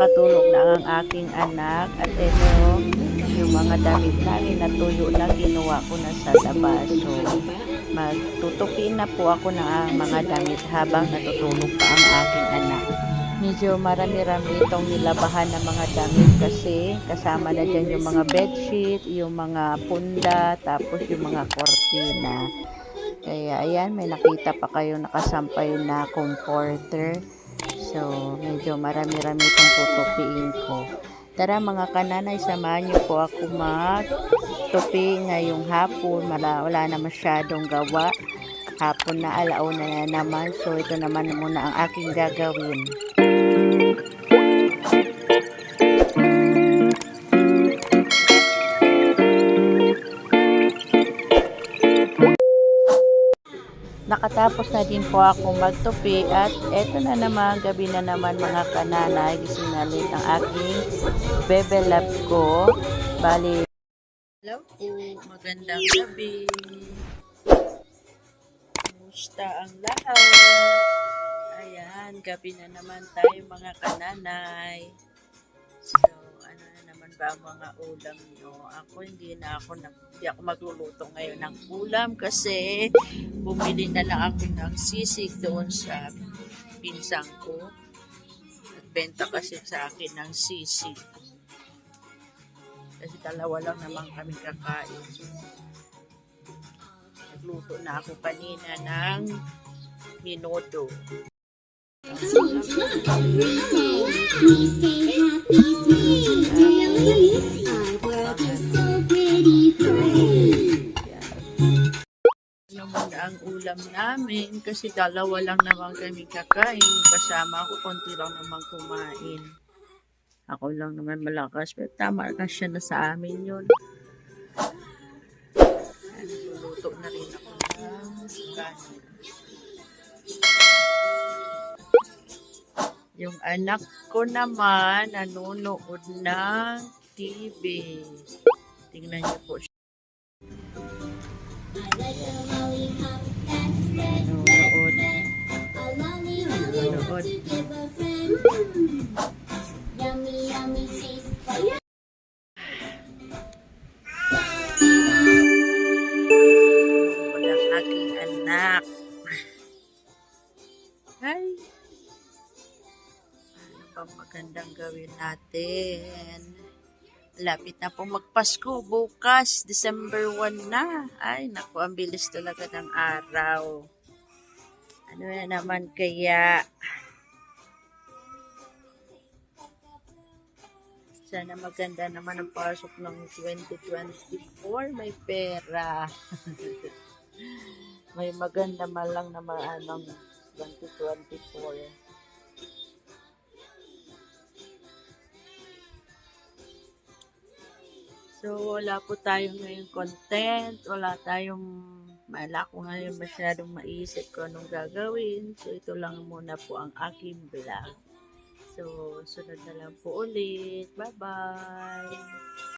nakatulog na ang aking anak at ito yung mga damit namin na tuyo na kinuha ko na sa labas. So magtutupiin na po ako ng mga damit habang natutulog pa ang aking anak. Medyo marami-rami itong nilabahan ng mga damit kasi kasama na dyan yung mga bedsheet, yung mga punda, tapos yung mga kortina. Kaya ayan, may nakita pa kayo nakasampay na comforter. So medyo marami-rami itong tutupiin ko. Tara mga kananay, samahan niyo po ako magtupi ngayong hapon. Wala na masyadong gawa. Hapon na, alauna na naman. So ito naman muna ang aking gagawin. Nakatapos na din po ako magtupi at eto na naman, gabi na naman mga kananay. Gising na late ang aking bebe love ko. Bali, hello po, magandang gabi. Kumusta ang lahat? Ayan, gabi na naman tayo mga kananay. So, ano na naman ba ang mga ulam nyo? Ako hindi ako magluluto ngayon ng ulam kasi bumili na lang ako ng sisig doon sa pinsang ko. Nagbenta kasi sa akin ng sisig. Kasi dalawa lang naman kami kakain. Nagluto na ako kanina ng minuto. Naman ang ulam namin kasi dalawa lang naman kami kakain. Kasama ako, konti lang naman kumain. Ako lang naman malakas, pero tama na siya na sa amin yun. Luluto na rin ako ng kanin. Yung anak ko naman nanonood ng TV. Tingnan niyo po siya. Nanonood. Ang aking anak. Hi. Ano magandang gawin natin? Lapit na po magpasko. Bukas, December 1 na. Ay, naku, ang bilis talaga ng araw. Ano na naman kaya? Sana maganda naman ang pasok ng 2024. May pera. May maganda man lang na maanong 2024. So, wala po tayong ngayon content. Wala ko ngayon masyadong maisip kung anong gagawin. So, ito lang muna po ang aking vlog. So, sunod na lang po ulit. Bye-bye!